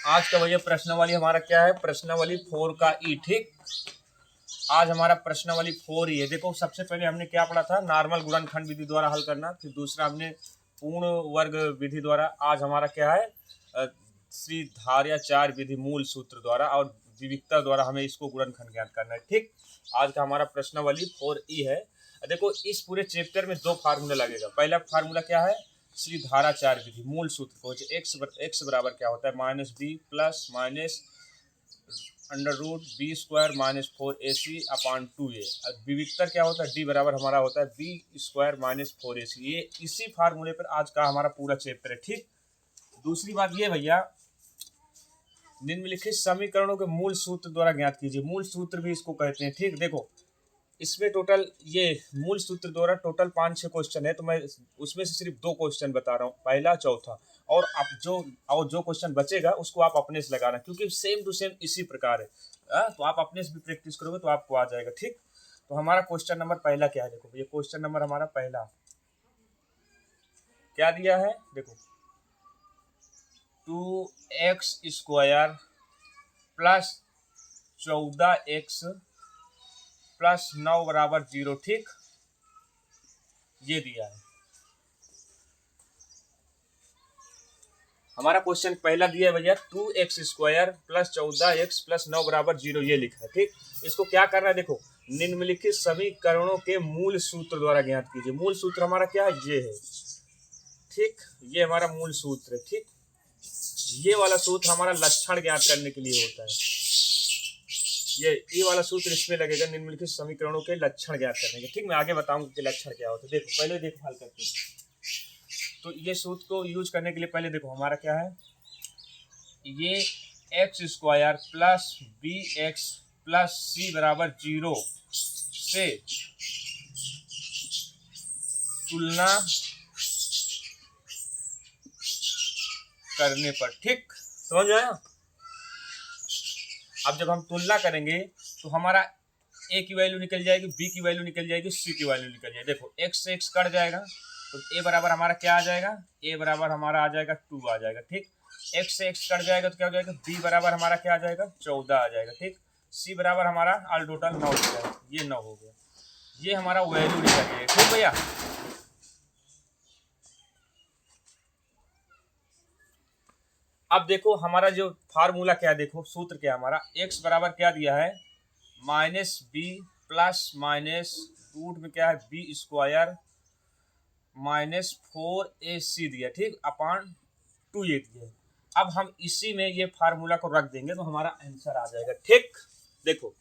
आज का भैया प्रश्नावली हमारा क्या है, प्रश्नावली 4 का ई। ठीक, आज हमारा प्रश्नावली 4 ही है। देखो सबसे पहले हमने क्या पढ़ा था, नॉर्मल गुणनखंड विधि द्वारा हल करना, फिर दूसरा हमने पूर्ण वर्ग विधि द्वारा। आज हमारा क्या है, श्रीधार्याचार्य विधि मूल सूत्र द्वारा और विविधता द्वारा हमें इसको गुणनखंड ज्ञात करना है। ठीक, आज का हमारा प्रश्नावली 4 ई है। देखो इस पूरे चैप्टर में 2 फार्मूला लगेगा। पहला फार्मूला क्या है, श्रीधाराचार्य विधि मूल सूत्र को एक्स बराबर क्या होता है, minus b plus minus under root b square minus 4ac upon 2a। विविधता क्या होता है, डी बराबर हमारा होता है बी स्क्वायर माइनस 4ac। ये इसी फार्मूले पर आज का हमारा पूरा चैप्टर है। ठीक, दूसरी बात ये भैया, निम्नलिखित समीकरणों के मूल सूत्र द्वारा ज्ञात कीजिए। मूल सूत्र भी इसको कहते हैं। ठीक, देखो इसमें टोटल ये मूल सूत्र द्वारा टोटल 5-6 क्वेश्चन है, तो मैं उसमें से सिर्फ 2 क्वेश्चन बता रहा हूँ, पहला चौथा। और आप जो क्वेश्चन बचेगा उसको आप अपने से लगाना, क्योंकि सेम टू सेम इसी प्रकार है। तो आप अपने से भी प्रैक्टिस करोगे तो आपको आ जाएगा। ठीक, तो हमारा क्वेश्चन नंबर पहला क्या है, देखो ये क्वेश्चन नंबर हमारा पहला क्या दिया है, देखो 2x square plus 14x plus 9 बराबर 0। ठीक, ये दिया है हमारा क्वेश्चन पहला दिया है भैया, 2x square plus 14x plus 9 बराबर 0, ये लिखा है। ठीक, इसको क्या करना है, देखो निम्नलिखित समीकरणों के मूल सूत्र द्वारा ज्ञात कीजिए। मूल सूत्र हमारा क्या है, ये है। ठीक, ये हमारा मूल सूत्र है। ठीक, ये वाला सूत्र हमारा लक्षण ज्ञात करने के लिए होता है। ये वाला सूत्र इसमें लगेगा, निम्नलिखित समीकरणों के लक्षण ज्ञात करने के। ठीक, मैं आगे बताऊंगा कि लक्षण क्या होता है। देखो पहले देखो हल करते हैं। तो ये सूत्र को यूज करने के लिए पहले देखो हमारा क्या है, ये X square plus B X plus C बराबर 0 से तुलना करने पर। ठीक, समझ आया। अब जब हम तुलना करेंगे तो हमारा ए की वैल्यू निकल जाएगी, बी की वैल्यू निकल जाएगी, सी की वैल्यू निकल जाएगी। देखो एक्स से एक्स कट जाएगा तो ए बराबर हमारा क्या आ जाएगा, ए बराबर हमारा आ जाएगा 2 आ जाएगा। ठीक, एक्स से एक्स कट जाएगा तो क्या हो जाएगा, बी बराबर हमारा क्या आ जाएगा 14 आ जाएगा। ठीक, सी बराबर हमारा ऑल टोटल 9 हो जाएगा, ये 9 हो गया, ये हमारा वैल्यू निकल गया। ठीक भैया, अब देखो हमारा जो फार्मूला क्या है, देखो सूत्र क्या है हमारा, एक्स बराबर क्या दिया है, minus b plus minus root में क्या है बी स्क्वायर माइनस 4ac दिया। ठीक, अपॉन 2a दिया। अब हम इसी में ये फार्मूला को रख देंगे तो हमारा आंसर आ जाएगा। ठीक, देखो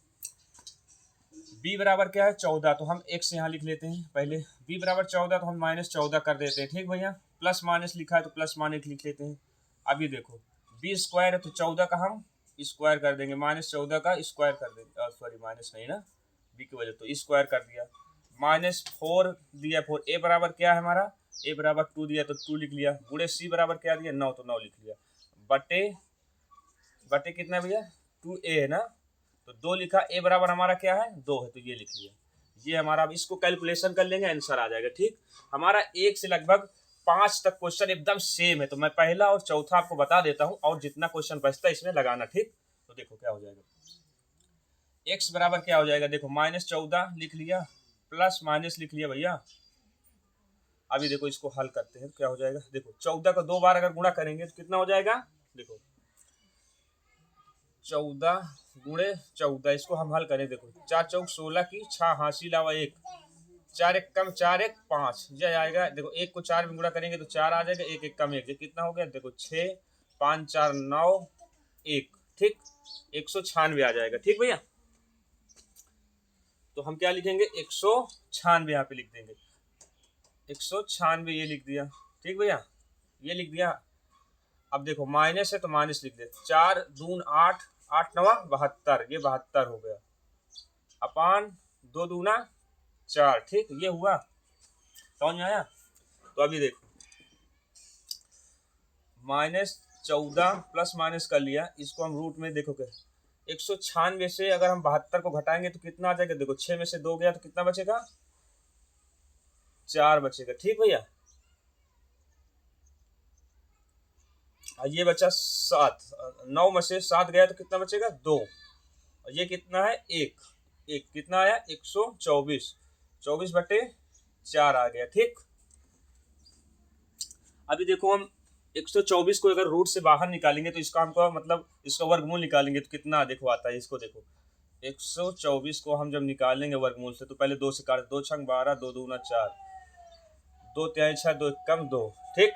b बराबर क्या है 14, तो हम x यहाँ लिख लेते हैं पहले। b बराबर 14 तो हम माइनस 14 कर देते हैं। ठीक भैया, प्लस माइनस लिखा है तो प्लस माइनस लिख लेते हैं। अब ये देखो b स्क्वायर है तो 14 का हम स्क्वायर कर देंगे, माइनस 14 का स्क्वायर कर देंगे, सॉरी माइनस नहीं ना, b की वजह तो स्क्वायर कर दिया, माइनस 4 दिया 4। ए बराबर क्या है हमारा, ए बराबर 2 दिया तो 2 लिख लिया, गुणे सी बराबर क्या दिया 9 तो 9 लिख लिया, बटे बटे कितना भैया 2a है ना, तो 2 लिखा, ए बराबर हमारा क्या है 2 है तो ये लिख लिया। ये हमारा, अब इसको कैलकुलेशन कर लेंगे आंसर आ जाएगा। ठीक, हमारा 1 से लगभग 5 तक क्वेश्चन एकदम सेम है, तो मैं पहला और चौथा आपको बता देता हूँ और जितना क्वेश्चन बचता है इसमें लगाना। ठीक, तो देखो क्या हो जाएगा, x बराबर क्या हो जाएगा, देखो माइनस 14 लिख लिया प्लस माइनस लिख लिया भैया। अभी देखो इसको हल करते हैं तो क्या हो जाएगा, देखो 14 को 2 बार अगर गुणा करेंगे तो कितना हो जाएगा, देखो 14 गुणे 14, इसको हम हल करें, देखो 4 चौक 16 की 6 हासिल लावा 1, 4 एक कम 4 एक 5, यह आएगा। देखो 1 को 4 में गुणा करेंगे तो 4 आ जाएगा, 1 एक कम 1, कितना हो गया, देखो 6 5 4 9 1। ठीक, 196 आ जाएगा। ठीक भैया, तो हम क्या लिखेंगे 196 यहाँ पे लिख देंगे, 196 ये लिख दिया। ठीक भैया, ये लिख दिया। अब देखो माइनस है तो माइनस लिख दे, 4 दून 8 8 9 72, ये 72 हो गया, अपान 2 दूना 4। ठीक, ये हुआ, समझ में आया। तो अभी देखो माइनस 14 प्लस माइनस कर लिया, इसको हम रूट में देखो क्या 196 से अगर हम 72 को घटाएंगे तो कितना आ जाएगा, देखो 6 में से 2 गया तो कितना बचेगा, 4 बचेगा। ठीक भैया, ये बचा 7, 9 में से 7 गया तो कितना बचेगा 2, और ये कितना है 1, कितना आया 124, 24/4 आ गया। ठीक, अभी देखो हम 124 को अगर रूट से बाहर निकालेंगे तो इसका हमको मतलब इसका वर्गमूल निकालेंगे तो कितना देखो आता है, इसको देखो 124 को हम जब निकालेंगे वर्गमूल से तो पहले 2 से काट, 2 छंग 12, 2 दूना 4, 2 तिहाई 6, 2 कम 2। ठीक,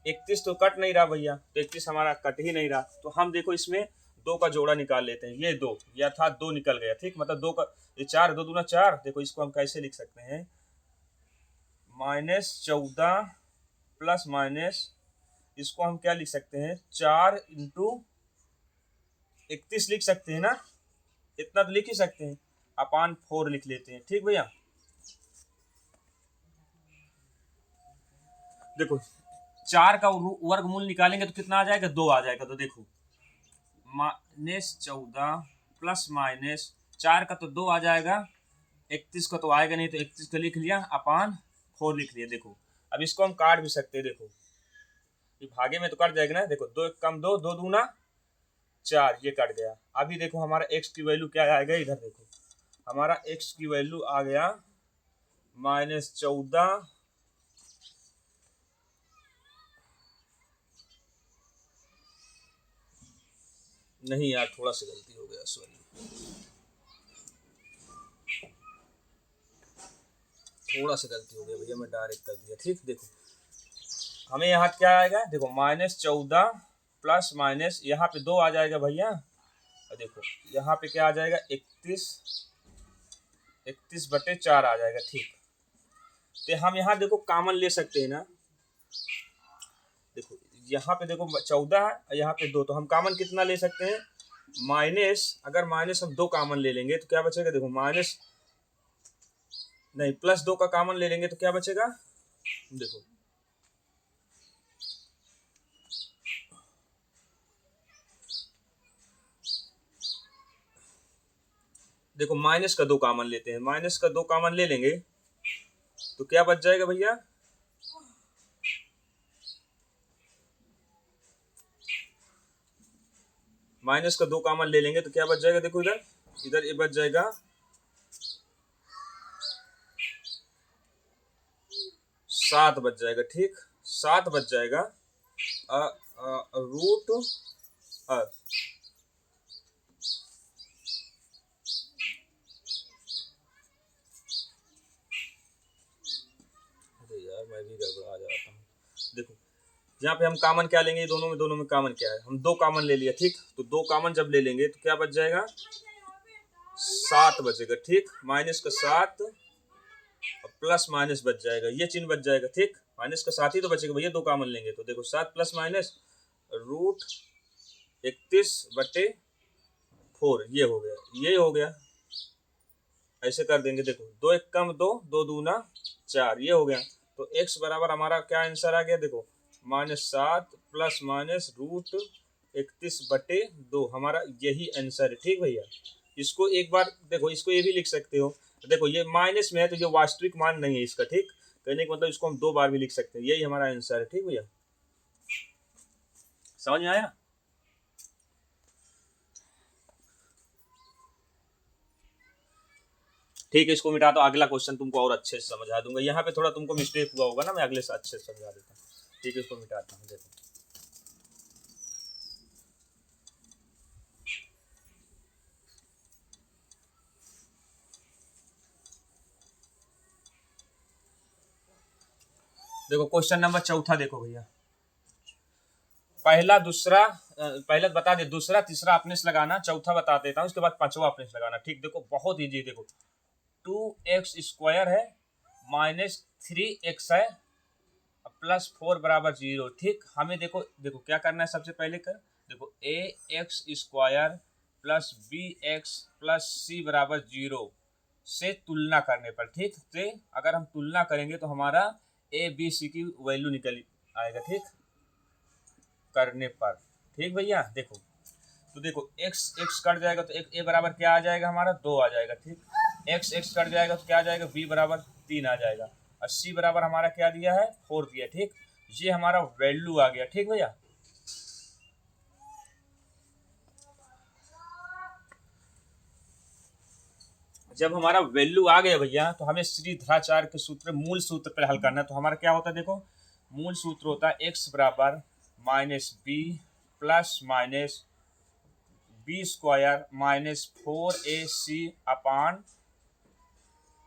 31 तो कट नहीं रहा भैया, तो 31 हमारा कट ही नहीं रहा, तो हम देखो इसमें 2 का जोड़ा निकाल लेते हैं। ये 2 या था 2 निकल गया। ठीक, मतलब 2 का ये 4, 2 दूना 4, देखो इसको हम कैसे लिख सकते हैं, -14 प्लस माइनस, इसको हम क्या लिख सकते हैं 4 इंटू 31 लिख सकते हैं ना, इतना तो लिख ही सकते हैं, अपान 4 लिख लेते हैं। ठीक भैया, देखो 4 का वर्गमूल निकालेंगे तो कितना आ जाएगा 2 आ जाएगा, तो देखो -14 प्लस माइनस 4 का तो 2 आ जाएगा, 31 का तो आएगा नहीं, तो 31 का लिख लिया, अपान 4 लिख लिया। देखो अब इसको हम काट भी सकते हैं, देखो भागे में तो कट जाएगा ना, देखो 2 कम 2, 2 दूना 4, ये कट गया। अभी देखो हमारा x की वैल्यू क्या आएगा, इधर देखो हमारा x की वैल्यू आ गया -14 नहीं यार, थोड़ा सा गलती हो गया, सॉरी, थोड़ा सा गलती हो गया भैया, मैं डायरेक्ट कर दिया। ठीक, देखो हमें यहाँ क्या आएगा, देखो -14 प्लस माइनस यहाँ पे 2 आ जाएगा भैया, और देखो यहाँ पे क्या आ जाएगा 31/4 आ जाएगा। ठीक, तो हम यहाँ देखो कॉमन ले सकते हैं ना, देखो यहाँ पे देखो 14 है और यहाँ पे 2, तो हम कॉमन कितना ले सकते हैं, माइनस, अगर माइनस हम 2 कॉमन ले लेंगे तो क्या बचेगा, देखो माइनस नहीं +2 का कॉमन ले लेंगे तो क्या बचेगा, देखो देखो माइनस का 2 कॉमन लेते हैं, माइनस का 2 कॉमन ले लेंगे तो क्या बच जाएगा भैया, माइनस का 2 कॉमन ले लेंगे तो क्या बच जाएगा, देखो इधर इधर ये बच जाएगा 7 बच जाएगा। ठीक, 7 बच जाएगा, रूट यार मैं भी गड़बड़ा जाता हूँ। देखो यहाँ पे हम कॉमन क्या लेंगे, दोनों में कॉमन क्या है, हम 2 कॉमन ले लिया। ठीक, तो 2 कॉमन जब ले लेंगे तो क्या बच जाएगा, 7 बचेगा। ठीक, माइनस का 7 और प्लस माइनस बच जाएगा, ये चिन्ह बच जाएगा। ठीक, माइनस का 7 ही तो बचेगा भैया, 2 कॉमन लेंगे तो देखो 7 प्लस माइनस रूट 31/4, ये हो गया, ये हो गया, ऐसे कर देंगे। देखो 2 1 कम 2, 2 दूना 4, ये हो गया। तो x बराबर हमारा क्या आंसर आ गया, देखो -7 प्लस माइनस रूट 31/2, हमारा यही आंसर है। ठीक भैया, इसको एक बार देखो, इसको ये भी लिख सकते हो, देखो ये माइनस में है तो ये वास्तविक मान नहीं है इसका। ठीक, कहने का मतलब इसको हम 2 बार भी लिख सकते हैं, यही हमारा आंसर है। ठीक भैया, समझ में आया। ठीक है, इसको मिटा दो, अगला क्वेश्चन तुमको और अच्छे से समझा दूंगा, यहाँ पे थोड़ा तुमको मिस्टेक हुआ होगा ना, मैं अगले से अच्छे से समझा देता हूँ। ठीक है, इसको मिटाता हूँ। देखो देखो क्वेश्चन नंबर 4 देखो भैया, पहला दूसरा पहले बता दे, दूसरा तीसरा अपने से लगाना, चौथा बता देता हूँ, उसके बाद पांचवा अपने से लगाना। ठीक, देखो बहुत इजी, देखो 2x² है -3x है +4 बराबर 0। ठीक, हमें देखो क्या करना है, सबसे पहले कर देखो ax² plus bx plus c बराबर 0 से तुलना करने पर। ठीक, से अगर हम तुलना करेंगे तो हमारा a b c की वैल्यू निकल आएगा। ठीक, करने पर। ठीक भैया, देखो तो देखो x कट जाएगा तो a बराबर क्या आ जाएगा, हमारा 2 आ जाएगा। ठीक, x कट जाएगा तो क्या आ जाएगा, b बराबर 3 आ जाएगा, और c बराबर हमारा क्या दिया है 4 दिया। ठीक, ये हमारा वैल्यू आ गया। ठीक भैया, जब हमारा वैल्यू आ गया भैया तो हमें श्रीधराचार्य के सूत्र मूल सूत्र पर हल करना है। तो हमारा क्या होता है, देखो मूल सूत्र होता है x बराबर minus b plus minus b square minus 4ac upon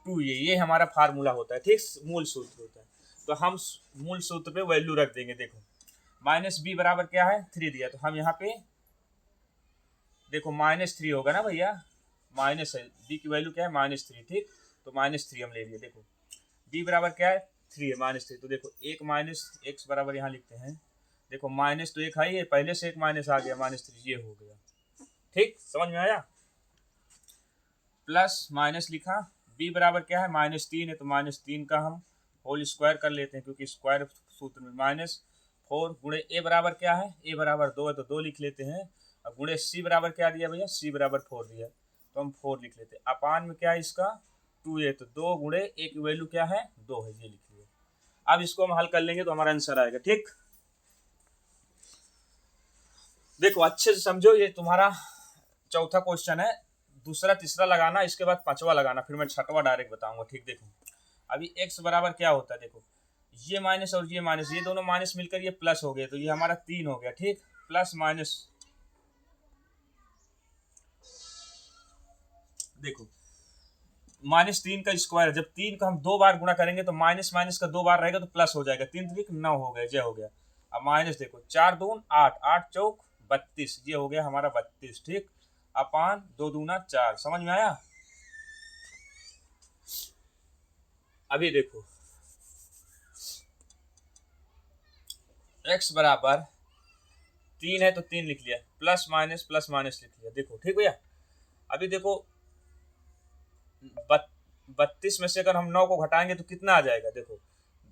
2a। ये हमारा फार्मूला होता है, ठीक, मूल सूत्र होता है। तो हम मूल सूत्र पे वैल्यू रख देंगे। देखो माइनस बी बराबर क्या है, 3 दिया, तो हम यहाँ पे देखो -3 होगा ना भैया, माइनस है, बी की वैल्यू क्या है -3, ठीक, तो -3 हम ले लिए। देखो बी बराबर क्या है 3 है, -3, तो देखो एक माइनस एक्स बराबर यहाँ लिखते हैं। देखो माइनस तो एक है ही, पहले से एक माइनस आ गया, -3 ये हो गया, ठीक, समझ में आया। प्लस माइनस लिखा, बी बराबर क्या है -3 है, तो -3 का हम होल स्क्वायर कर लेते हैं, क्योंकि स्क्वायर सूत्र में -4 गुणे ए बराबर क्या है, ए बराबर 2 है तो 2 लिख लेते हैं। अब गुणे सी बराबर क्या दिया भैया, सी बराबर 4 दिया, तो हम 4 लिख लेते हैं। अपान में क्या है इसका 2 है, तो 2 गुणे ए की वैल्यू क्या है 2 है, ये लिख लिया। अब इसको हम हल कर लेंगे तो हमारा आंसर आएगा, ठीक। देखो अच्छे से समझो, ये तुम्हारा चौथा क्वेश्चन है, दूसरा तीसरा लगाना, इसके बाद पांचवा लगाना, फिर मैं छठवा डायरेक्ट बताऊंगा, ठीक। देखो अभी x बराबर क्या होता है, देखो ये माइनस और ये माइनस, ये दोनों माइनस मिलकर ये प्लस हो गया, तो ये हमारा 3 हो गया, ठीक, प्लस माइनस। देखो -3 का स्क्वायर, जब 3 का हम 2 बार गुणा करेंगे तो माइनस माइनस का 2 बार रहेगा तो प्लस हो जाएगा, 3 3 9 हो गया, जय हो गया। अब माइनस देखो 4 दून 8, 8 चौक 32, ये हो गया हमारा 32, ठीक, अपान 2 दूना 4, समझ में आया। अभी देखो x बराबर 3 है तो 3 लिख लिया, प्लस माइनस लिख लिया, देखो ठीक भैया। अभी देखो 32 में से अगर हम 9 को घटाएंगे तो कितना आ जाएगा, देखो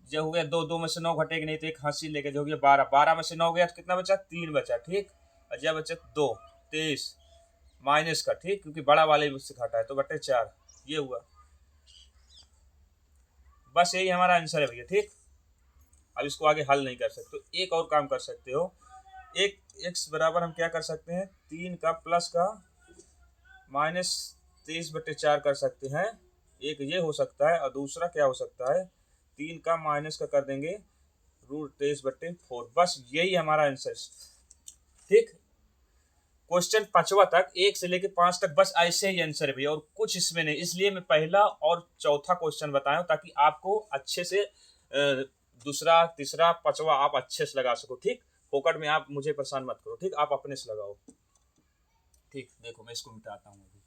जो हो गया 2, 2 में से 9 घटेगा नहीं तो एक हासिल लेके, जो हो गया 12, 12 में से 9 गया तो कितना बचा, 3 बचा, ठीक, और जब बचा 2, 23 माइनस का, ठीक, क्योंकि बड़ा वाले से घटा है तो बटे 4, ये हुआ। बस यही हमारा आंसर है भैया, ठीक। अब इसको आगे हल नहीं कर सकते, तो एक और काम कर सकते हो, एक x बराबर हम क्या कर सकते हैं, 3 का प्लस का -23/4 कर सकते हैं, एक ये हो सकता है, और दूसरा क्या हो सकता है, 3 का माइनस का कर देंगे √23/4, बस यही हमारा आंसर, ठीक। क्वेश्चन 5वां तक 1 से लेकर 5 तक बस ऐसे ही आंसर है भैया, और कुछ इसमें नहीं, इसलिए मैं पहला और चौथा क्वेश्चन बताया ताकि आपको अच्छे से दूसरा तीसरा पांचवा आप अच्छे से लगा सको, ठीक। फोकट में आप मुझे परेशान मत करो, ठीक, आप अपने से लगाओ, ठीक। देखो मैं इसको मिटाता हूँ अभी।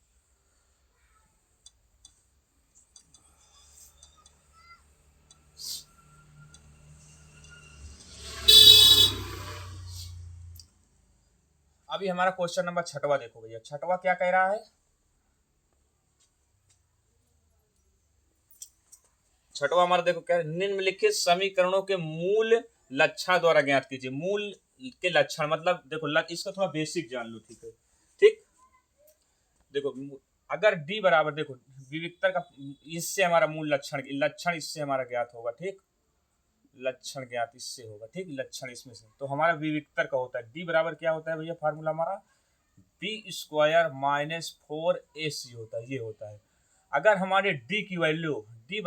अभी हमारा क्वेश्चन नंबर 6वां देखो भैया, 6वां क्या कह रहा है, 6वां हमारा देखो क्या है, निम्नलिखित समीकरणों के मूल लक्षण द्वारा ज्ञात कीजिए। मूल के लक्षण मतलब देखो इसका थोड़ा बेसिक जान लो, ठीक है, ठीक। देखो अगर d बराबर, देखो विविक्तर का इससे हमारा मूल लक्षण इससे हमारा ज्ञात होगा, ठीक, लक्षण ज्ञात इससे होगा, ठीक, लक्षण इसमें से, तो हमारा विविक्तर का होता है d बराबर क्या होता है भैया, फार्मूला हमारा b स्क्वायर -4ac होता है, ये होता है। अगर हमारे d की वैल्यू d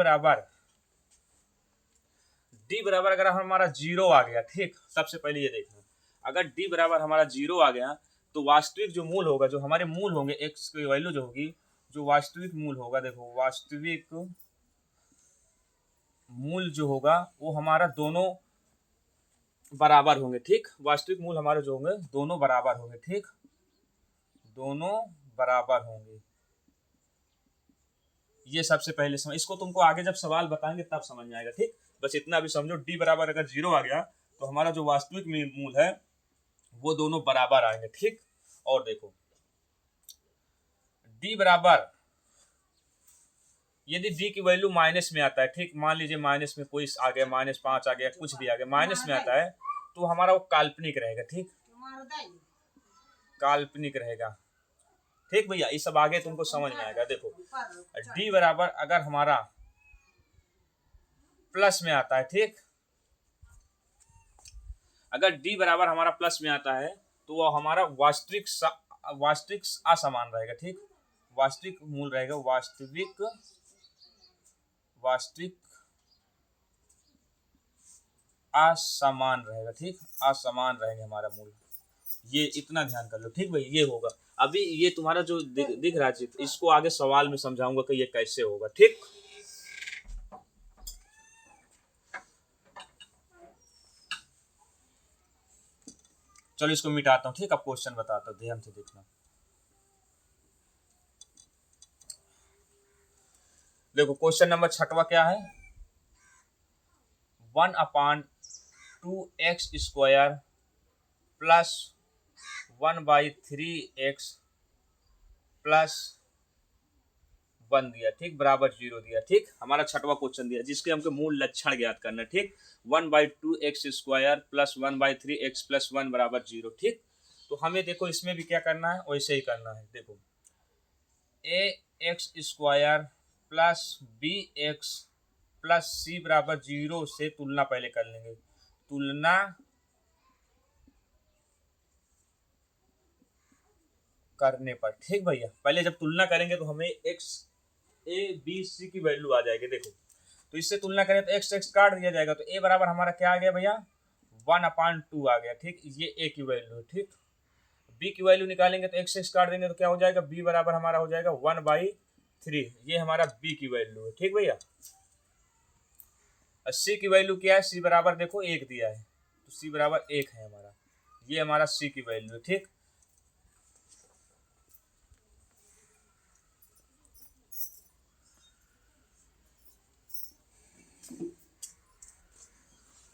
बराबर अगर हमारा 0 आ गया, ठीक, सबसे पहले ये देखना, अगर d बराबर हमारा 0 आ गया तो वास्तविक जो मूल होगा, जो हमारे मूल होंगे x की वैल्यू जो होगी, जो वास्तविक मूल होगा, देखो वास्तविक मूल जो होगा वो हमारा दोनों बराबर होंगे, ठीक, वास्तविक मूल हमारे जो होंगे दोनों बराबर होंगे, ठीक, दोनों बराबर होंगे। ये सबसे पहले समझ, इसको तुमको आगे जब सवाल बताएंगे तब समझ में आएगा, ठीक। बस इतना भी समझो, d बराबर अगर 0 आ गया तो हमारा जो वास्तविक मूल है वो दोनों बराबर आएंगे, ठीक। और देखो d बराबर यदि d की वैल्यू माइनस में आता है, ठीक, मान लीजिए माइनस में कोई आ गया, -5 आ गया, कुछ भी आ गया, माइनस में आता है तो हमारा वो काल्पनिक रहेगा, ठीक, काल्पनिक रहेगा, ठीक भैया। ये सब आगे तुमको समझ में आएगा। देखो d बराबर अगर हमारा प्लस में आता है, ठीक, अगर d बराबर हमारा प्लस में आता है तो वो हमारा वास्तविक असमान रहेगा, ठीक, वास्तविक मूल रहेगा, वास्तविक असमान रहेगा, ठीक, असमान रहेगा हमारा मूल। ये इतना ध्यान कर लो, ठीक भाई, ये होगा। अभी ये तुम्हारा जो दिख रहा है चित्र, इसको आगे सवाल में समझाऊंगा कि ये कैसे होगा, ठीक। चलो इसको मिटाता हूँ, ठीक, अब क्वेश्चन बताता हूँ, ध्यान से देखना। देखो क्वेश्चन नंबर 6वां क्या है, 1/2x² प्लस 1/3x प्लस 1 दिया, ठीक, बराबर 0 दिया, ठीक। हमारा 6वां क्वेश्चन दिया जिसके हमको मूल लक्षण ज्ञात करना है, ठीक। 1/2x² प्लस 1/3x प्लस 1 बराबर 0, ठीक। तो हमें देखो इसमें भी क्या करना है, वैसे ही करना है। देखो ax² plus bx plus c बराबर 0 से तुलना पहले कर लेंगे। तुलना करने पर, ठीक भैया, पहले जब तुलना करेंगे तो हमें x a b c की वैल्यू आ जाएगी। देखो तो इससे तुलना करें तो x काट दिया जाएगा, तो a बराबर हमारा क्या आ गया भैया, 1/2 आ गया, ठीक। ये a की वैल्यू है, ठीक। b की वैल्यू निकालेंगे तो x काट देंगे तो क्या हो जाएगा, b बराबर हमारा हो जाएगा 1/3, ये हमारा b की वैल्यू है, ठीक भैया। c की वैल्यू क्या है, c बराबर देखो 1 दिया है, तो c बराबर 1 है हमारा, ये हमारा c की वैल्यू है, ठीक।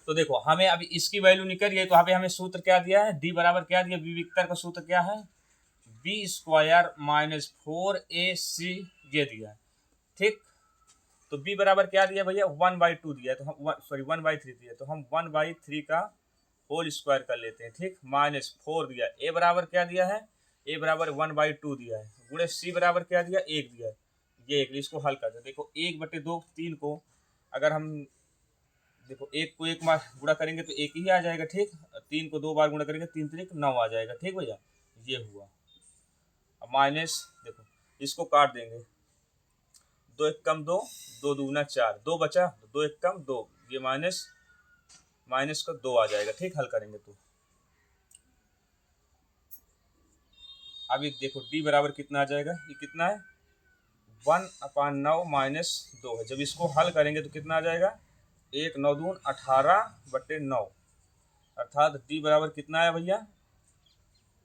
तो देखो हमें अभी इसकी वैल्यू निकल गई, तो यहाँ पे हमें सूत्र क्या दिया है, d बराबर क्या दिया, विविक्तर का सूत्र क्या है, b² माइनस 4ac ये दिया है, ठीक। तो b बराबर क्या दिया भैया, 1/2 दिया, तो हम 1/3 दिया, तो हम 1/3 का होल स्क्वायर कर लेते हैं, ठीक, माइनस 4 दिया। a बराबर क्या दिया है, a बराबर 1/2 दिया है, गुणे c बराबर क्या दिया, 1 दिया है, ये एक, इसको हल कर दे। देखो 1/2 3 को अगर हम देखो 1 को 1 बार गुणा करेंगे तो 1 ही आ जाएगा, ठीक। 3 को 2 बार गुणा करेंगे 3 3 9 आ जाएगा, ठीक भैया, ये हुआ। अब माइनस देखो इसको काट देंगे, 2 1 कम 2, 2 दूना 4, 2 बचा, 2 1 कम 2, ये माइनस का 2 आ जाएगा, ठीक। हल करेंगे तो अभी देखो d बराबर कितना आ जाएगा, ये कितना है, 1/9 माइनस 2 है। जब इसको हल करेंगे तो कितना आ जाएगा, 1 9 दून 18/9, अर्थात d बराबर कितना आया भैया,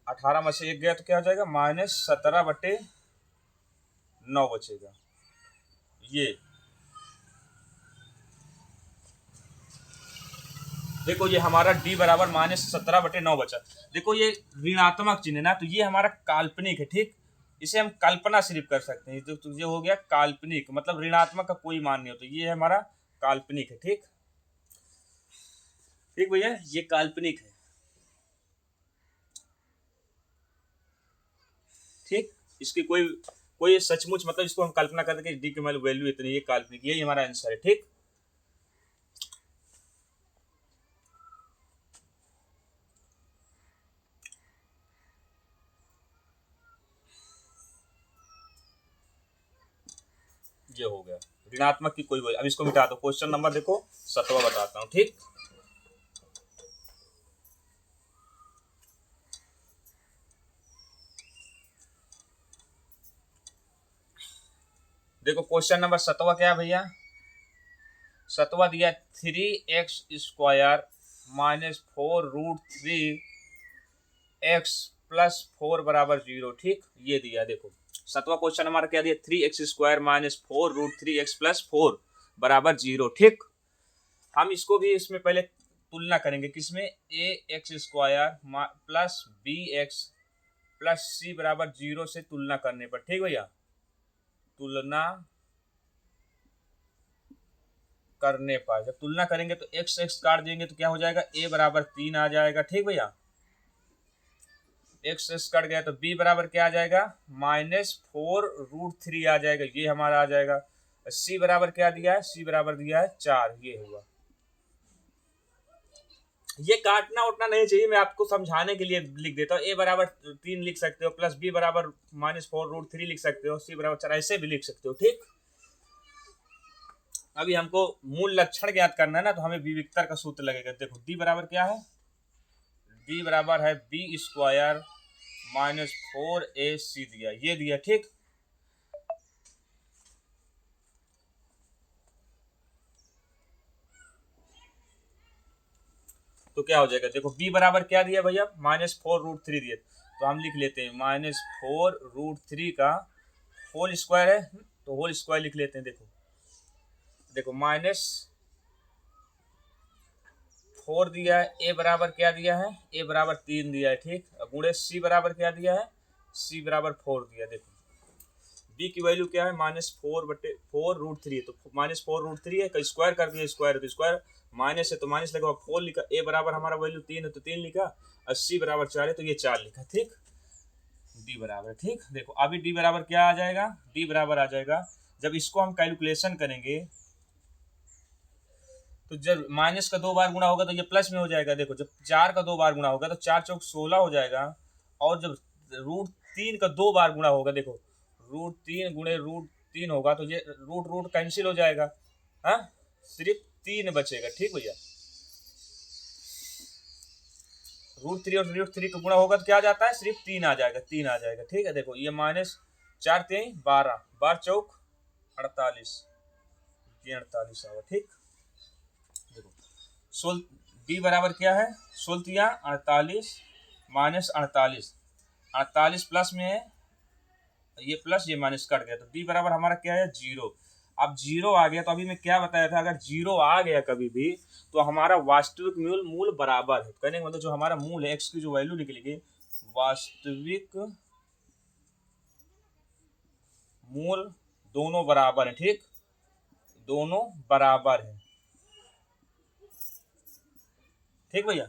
18 में से 1 गया तो क्या हो जाएगा, -17/9 बचेगा। ये देखो ये हमारा d बराबर -17/9 बचा। देखो ये ऋणात्मक चिन्ह है ना, तो ये हमारा काल्पनिक है, ठीक। इसे हम कल्पना सिर्फ कर सकते हैं, तो ये हो गया काल्पनिक, मतलब ऋणात्मक का कोई मान नहीं होता, ये हमारा काल्पनिक है, ठीक। ठीक भैया, ये काल्पनिक है, ठीक। इसकी कोई सचमुच मतलब इसको हम कल्पना करते कि डी की वैल्यू इतनी, ये काल्पनिक, यही हमारा आंसर है, ठीक। ये हो गया ऋणात्मक की कोई वैल्यू। अब इसको मिटा दो, क्वेश्चन नंबर देखो 7वां बताता हूँ, ठीक। देखो क्वेश्चन नंबर 7वां क्या है भैया, 7वां दिया 3x² माइनस 4√3x प्लस 4 बराबर 0, ठीक। ये दिया, देखो 7वां क्वेश्चन हमारा क्या दिया, 3x² माइनस 4√3x प्लस 4 बराबर 0, ठीक। हम इसको भी इसमें पहले तुलना करेंगे, किसमें, ax² plus bx plus c बराबर 0 से तुलना करने पर, ठीक भैया, तुलना करने पर जब तुलना करेंगे तो x काट देंगे तो क्या हो जाएगा, a बराबर 3 आ जाएगा, ठीक भैया। x कट गया तो b बराबर क्या आ जाएगा, -4√3 आ जाएगा, ये हमारा आ जाएगा। c बराबर क्या दिया है, c बराबर दिया है 4, ये हुआ। ये काटना उठना नहीं चाहिए, मैं आपको समझाने के लिए लिख देता हूँ। a बराबर 3 लिख सकते हो, प्लस b बराबर -4√3 लिख सकते हो, c बराबर 4, ऐसे भी लिख सकते हो। ठीक, अभी हमको मूल लक्षण ज्ञात करना है ना, तो हमें विविक्तर का सूत्र लगेगा। देखो d बराबर क्या है, d बराबर है b² -4ac दिया, ये दिया। ठीक, तो क्या हो जाएगा, देखो b बराबर क्या दिया भैया, -4√3 दिया, तो हम लिख लेते हैं -4√3 का होल स्क्वायर है, तो होल स्क्वायर लिख लेते हैं। देखो देखो -4 दिया है, a बराबर क्या दिया है, a बराबर 3 दिया है। ठीक, गुणे c बराबर क्या दिया है, c बराबर 4 दिया। देखो b की वैल्यू क्या है, -4/4√3, तो -4√3 है, स्क्वायर कर दिया, स्क्वायर है तो स्क्वायर, माइनस है तो माइनस लगा, 4 लिखा, a बराबर हमारा वैल्यू 3 है तो 3 लिखा, और c बराबर 4 है तो ये 4 लिखा। ठीक, d बराबर, ठीक, देखो अभी d बराबर क्या आ जाएगा, d बराबर आ जाएगा, जब इसको हम कैलकुलेशन करेंगे तो जब माइनस का 2 बार गुणा होगा तो ये प्लस में हो जाएगा। देखो जब 4 का 2 बार गुणा होगा तो 4 चौक 16 हो जाएगा, और जब √3 का 2 बार गुणा होगा, देखो √3 गुणे √3 होगा तो ये रूट कैंसिल हो जाएगा, हाँ, सिर्फ 3 बचेगा। ठीक भैया, √3 और √3 का गुणा होगा तो क्या आ जाता है, सिर्फ 3 आ जाएगा, 3 आ जाएगा। ठीक है, देखो ये -4 3 12, 12 चौक 48, ये 48 होगा। ठीक, देखो सोल डी बराबर क्या है, 16 48 -48, 48 प्लस में है, ये प्लस ये माइनस कट गया, तो डी बराबर हमारा क्या है, 0। अब 0 आ गया तो अभी मैं क्या बताया था, अगर 0 आ गया कभी भी तो हमारा वास्तविक मूल बराबर है। कहने का मतलब जो हमारा मूल है, एक्स की जो वैल्यू निकलेगी, वास्तविक मूल दोनों बराबर है। ठीक, दोनों बराबर है। ठीक भैया,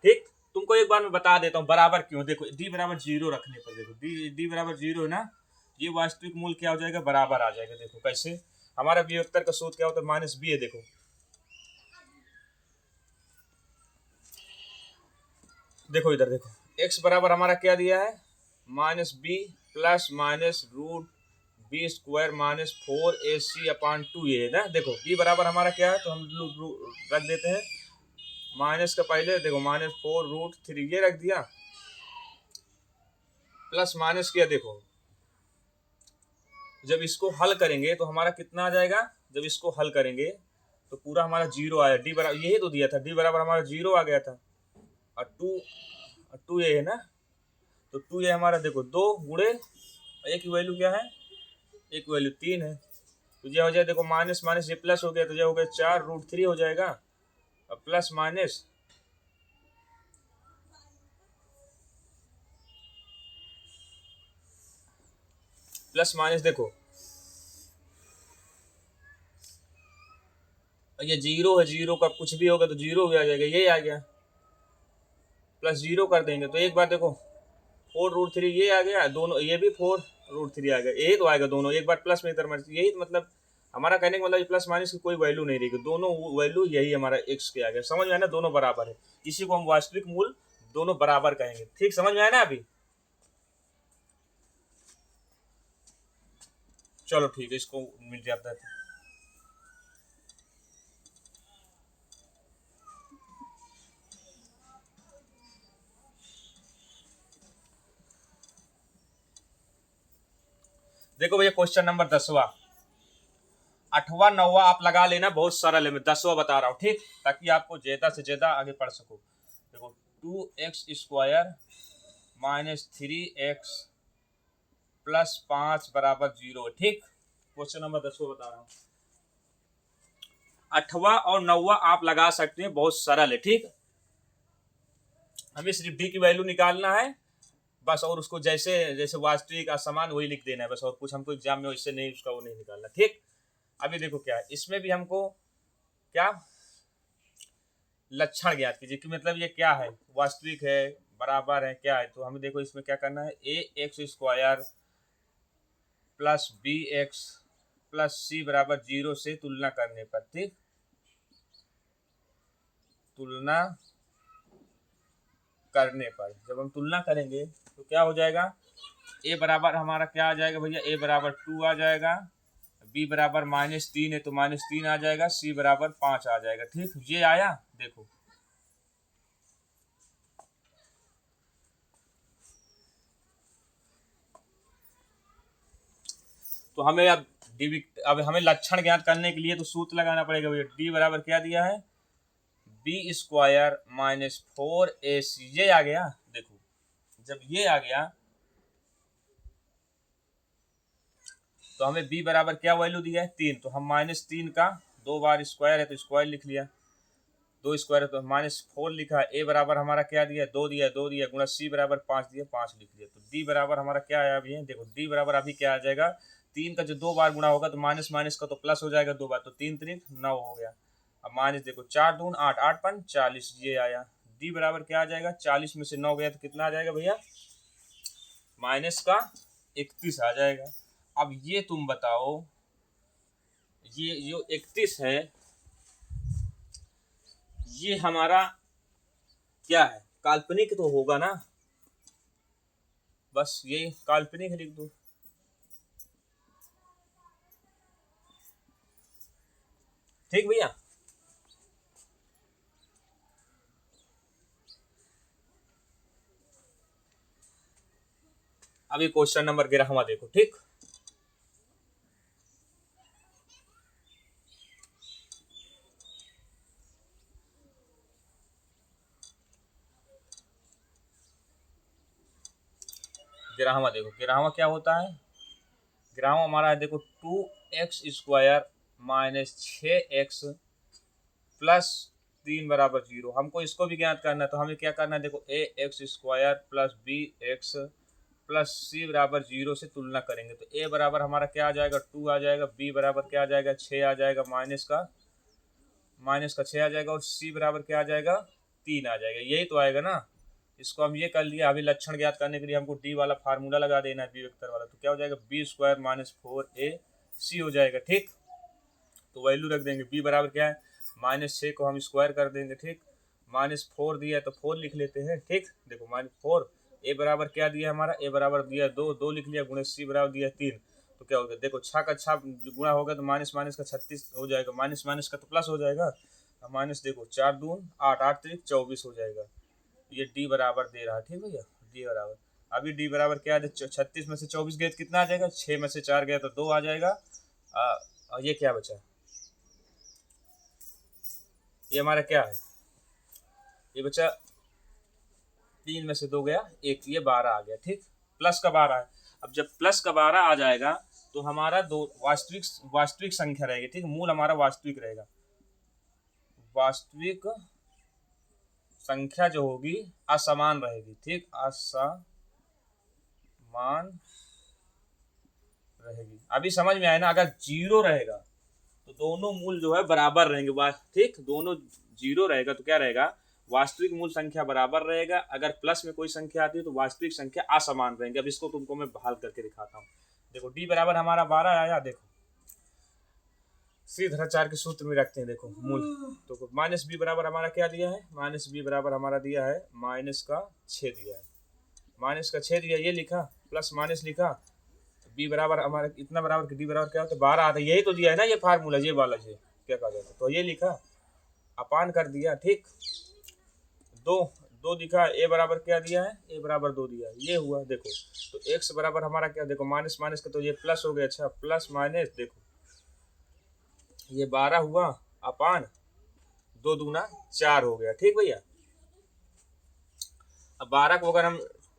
ठीक, तुमको एक बार मैं बता देता हूँ बराबर क्यों। देखो d बराबर 0 रखने पर, देखो d बराबर 0 है ना, ये वास्तविक मूल क्या हो जाएगा, बराबर आ जाएगा। देखो कैसे, हमारा वियोक्तर का सूत्र क्या होता है, -b है। देखो देखो इधर देखो, x बराबर हमारा क्या दिया है, -b प्लस -√b² -4ac/2 ये है ना। देखो b बराबर हमारा क्या है, तो हम रख देते हैं माइनस का पहले, देखो -4√3 ये रख दिया, प्लस माइनस किया। देखो जब इसको हल करेंगे तो हमारा कितना आ जाएगा, जब इसको हल करेंगे तो पूरा हमारा 0 आया, डी बराबर यही तो दिया था, डी बराबर हमारा 0 आ गया था, और 2 ये है ना, तो 2 ये हमारा देखो 2 गुणे एक की वैल्यू क्या है, एक वैल्यू 3 है, तो ये हो जाए, देखो माइनस माइनस ये प्लस हो गया, तो ये हो गया 4√3 हो जाएगा, और प्लस माइनस प्लस माइनस, देखो ये 0 है, 0 का कुछ भी होगा तो 0 भी आ जाएगा, ये आ गया, प्लस 0 कर देंगे तो एक बार देखो 4√3 ये आ गया, दोनों ये भी 4√3 आ गया, यही तो आएगा दोनों, एक बार प्लस में इधर माइनस, यही मतलब हमारा कहने का मतलब प्लस माइनस की कोई वैल्यू नहीं रहेगी, दोनों वैल्यू यही हमारा एक्स के आ गया। समझ में आया ना, दोनों बराबर है, इसी को हम वास्तविक मूल दोनों बराबर कहेंगे। ठीक, समझ में आया ना अभी, चलो ठीक है, इसको मिल जाता है। देखो भैया क्वेश्चन नंबर 10वां, 8वां 9वां आप लगा लेना, बहुत सरल है, मैं 10वां बता रहा हूँ। ठीक, ताकि आपको ज्यादा से ज्यादा आगे पढ़ सको। देखो 2x² -3x प्लस 5 बराबर 0। ठीक, क्वेश्चन नंबर 10वां बता रहा हूँ, 8वां और 9वां आप लगा सकते हैं, बहुत सरल है। ठीक, हमें सिर्फ डी की वैल्यू निकालना है बस, और उसको जैसे जैसे वास्तविक असमान वही लिख देना है बस, और कुछ हमको एग्जाम में वैसे नहीं, उसका वो नहीं निकालना। ठीक, अभी देखो क्या है, इसमें भी हमको क्या लक्षण ज्ञात कीजिए कि मतलब ये क्या है, वास्तविक है, बराबर है, क्या है। तो हमें देखो इसमें क्या करना है, ax² plus bx plus c बराबर 0 से तुलना करने पर। ठीक, तुलना करने पर, जब हम तुलना करेंगे तो क्या हो जाएगा, ए बराबर हमारा क्या आ जाएगा भैया, ए बराबर 2 आ जाएगा, बी बराबर -3 है तो -3 आ जाएगा, सी बराबर 5 आ जाएगा। ठीक, ये आया। देखो तो हमें अब हमें लक्षण ज्ञात करने के लिए तो सूत्र लगाना पड़ेगा भैया। डी बराबर क्या दिया है, b² - 4ac, ये आ गया। देखो जब ये आ गया तो हमें b बराबर क्या वैल्यू दिया है, 3, तो हम -3 का 2 बार स्क्वायर है तो स्क्वायर लिख लिया, 2 स्क्वायर है तो -4 लिखा। ए बराबर हमारा क्या दिया, 2 दिया, 2 दिया, गुणा सी बराबर 5 दिया, 5 लिख लिया। तो डी बराबर हमारा क्या आया अभी, देखो डी बराबर अभी क्या आ जाएगा, 3 का जो 2 बार गुणा होगा तो माइनस माइनस का तो प्लस हो जाएगा 2 बार, तो 3 3 9 हो गया। अब माइनस देखो 4 दून 8, 8 5 40, ये आया। डी बराबर क्या आ जाएगा, 40 में से 9 गया तो कितना आ जाएगा भैया, माइनस का 31 आ जाएगा। अब ये तुम बताओ, ये जो 31 है ये हमारा क्या है, काल्पनिक तो होगा ना, बस ये काल्पनिक लिख दो। ठीक भैया, अभी क्वेश्चन नंबर 11वां देखो। ठीक, गिरावा देखो, गिरावा क्या होता है, गिरावा हमारा है देखो 2x² - 6x प्लस 3 बराबर 0। हमको इसको भी ज्ञात करना है तो हमें क्या करना है, देखो ax² plus bx plus C बराबर 0 से तुलना करेंगे तो a बराबर हमारा क्या आ जाएगा, 2 आ जाएगा, b बराबर क्या आ जाएगा, 6 आ जाएगा, माइनस का 6 आ जाएगा, और c बराबर क्या आ जाएगा, 3 आ जाएगा। यही तो आएगा ना। इसको हम ये कर लिया। अभी लक्षण ज्ञात करने के लिए हमको डी वाला फार्मूला लगा देना है, बी वेक्टर वाला, तो क्या हो जाएगा, b² - 4ac हो जाएगा। ठीक, तो वैल्यू रख देंगे, b बराबर क्या है, -6 को हम स्क्वायर कर देंगे। ठीक, -4 दिया है तो 4 लिख लेते हैं। ठीक, देखो -4, ए बराबर क्या दिया हमारा, ए बराबर दिया 2, 2 लिख लिया, गुणे सी बराबर दिया 3, तो क्या हो गया, देखो 6 का 6 गुणा होगा तो माइनस माइनस का 36 हो जाएगा, माइनस माइनस का तो प्लस हो जाएगा, माइनस देखो 4 दून 8, 8 3 24 हो जाएगा। ये डी बराबर दे रहा है। ठीक भैया, डी बराबर अभी डी बराबर क्या है, 36 में से 24 गए तो कितना आ जाएगा, 6 में से 4 गया तो 2 आ जाएगा। और ये क्या बचा, ये हमारा क्या है, ये बचा 3 में से 2 गया 1, ये 12 आ गया। ठीक, प्लस का 12 है। अब जब प्लस का 12 आ जाएगा तो हमारा दो वास्तविक संख्या रहेगी। ठीक, मूल हमारा वास्तविक रहेगा। वास्तविक संख्या जो होगी असमान रहेगी। ठीक, असमान रहेगी। अभी समझ में आया ना, अगर 0 रहेगा तो दोनों मूल जो है बराबर रहेंगे। ठीक, दोनों 0 रहेगा तो क्या रहेगा, वास्तविक मूल संख्या बराबर रहेगा। अगर प्लस में कोई संख्या आती है तो वास्तविक संख्या असमान रहेंगे। अब इसको तुमको मैं बहाल करके दिखाता हूँ। देखो डी बराबर हमारा 12 आया, देखो सीधाचार के सूत्र में रखते हैं। देखो मूल तो माइनस बी बराबर हमारा क्या दिया है, माइनस बी बराबर हमारा दिया है माइनस का 6 दिया है, माइनस का 6 दिया, ये लिखा प्लस माइनस लिखा, बी बराबर हमारा इतना बराबर डी बराबर क्या होता है 12 आता है। यही तो दिया है ना ये फार्मूला, ये वाला ये क्या कहा जाता है, तो ये लिखा अपान कर दिया। ठीक, दो दिखा, ए बराबर क्या दिया है, ए बराबर 2 दिया है, ये हुआ। देखो तो एक्स बराबर हमारा क्या, देखो माइनस माइनस का तो ये प्लस हो गया। अच्छा, प्लस माइनस देखो ये 12 हुआ अपान 2 दूना 4 हो गया। ठीक भैया, अब 12 को अगर हम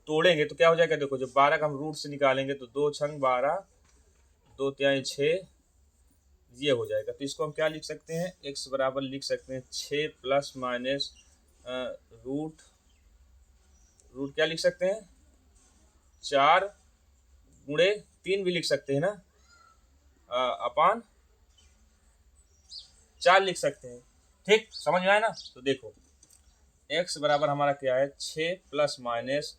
तोड़ेंगे तो क्या हो जाएगा, देखो जब 12 का हम रूट से निकालेंगे तो 2 छंग 12, 2 तिहाई 6, ये हो जाएगा। तो इसको हम क्या लिख सकते हैं, x बराबर लिख सकते हैं 6 प्लस माइनस रूट क्या लिख सकते हैं, 4 गुणे 3 भी लिख सकते हैं ना, अपान 4 लिख सकते हैं। ठीक, समझ में आया ना। तो देखो x बराबर हमारा क्या है, 6 प्लस माइनस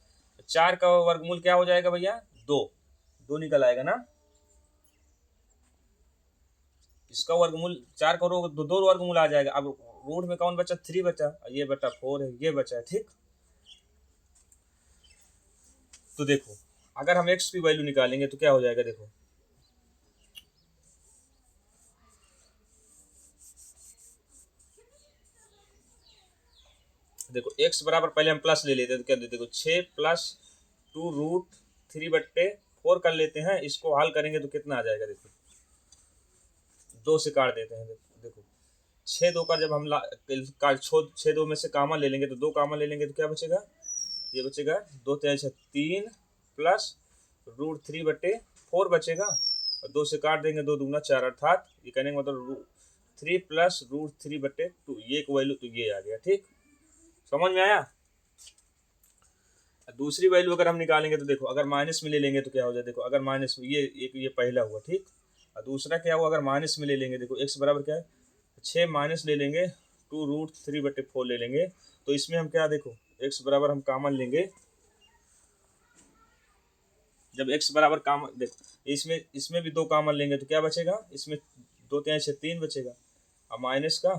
4 का वर्गमूल क्या हो जाएगा भैया, 2 निकल आएगा ना। इसका वर्गमूल 4 करोगे तो 2 वर्गमूल आ जाएगा। अब रूट में कौन बचा, 3 बचा, ये बटा 4 है, ये बचा है। ठीक, तो देखो अगर हम x की वैल्यू निकालेंगे तो क्या हो जाएगा, देखो x बराबर, पहले हम प्लस ले लेते हैं तो क्या देते, देखो 6 प्लस 2√3/4 कर लेते हैं। इसको हल करेंगे तो कितना आ जाएगा, देखो 2 से काट देते हैं। देखो 6 2 का जब हम 6 2 में से कामन ले लेंगे तो 2 कामन ले लेंगे तो क्या बचेगा, ये बचेगा 2 3 3 प्लस √3/4 बचेगा, और 2 से काट देंगे, 2 दूना 4, अर्थात ये कहने का मतलब 3 प्लस √3/2, ये एक वैल्यू तो ये आ गया। ठीक, समझ में आया। दूसरी वैल्यू अगर हम निकालेंगे तो देखो अगर माइनस में ले लेंगे तो क्या हो जाए, देखो अगर माइनस में ये पहला हुआ। ठीक, और दूसरा क्या हुआ, अगर माइनस में ले लेंगे, देखो x बराबर क्या है, 6 माइनस ले लेंगे 2√3/4 ले लेंगे, तो इसमें हम क्या, देखो x बराबर हम कामन लेंगे, जब x बराबर कामन, देखो इसमें भी 2 कामन लेंगे तो क्या बचेगा, इसमें 2 3 बचेगा, और माइनस का,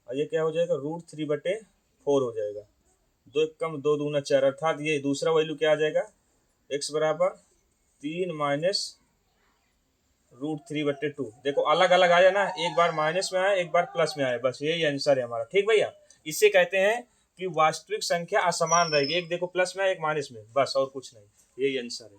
और ये क्या हो जाएगा, √3/4 हो जाएगा। 2 कम 2 दूना 4, अर्थात ये दूसरा वैल्यू क्या आ जाएगा, x बराबर 3 माइनस √3/2। देखो अलग अलग आया ना, एक बार माइनस में आया, एक बार प्लस में आया, बस यही आंसर है हमारा। ठीक भैया, इससे कहते हैं कि वास्तविक संख्या असमान रहेगी, एक देखो प्लस में है, एक माइनस में, बस और कुछ नहीं, यही आंसर है।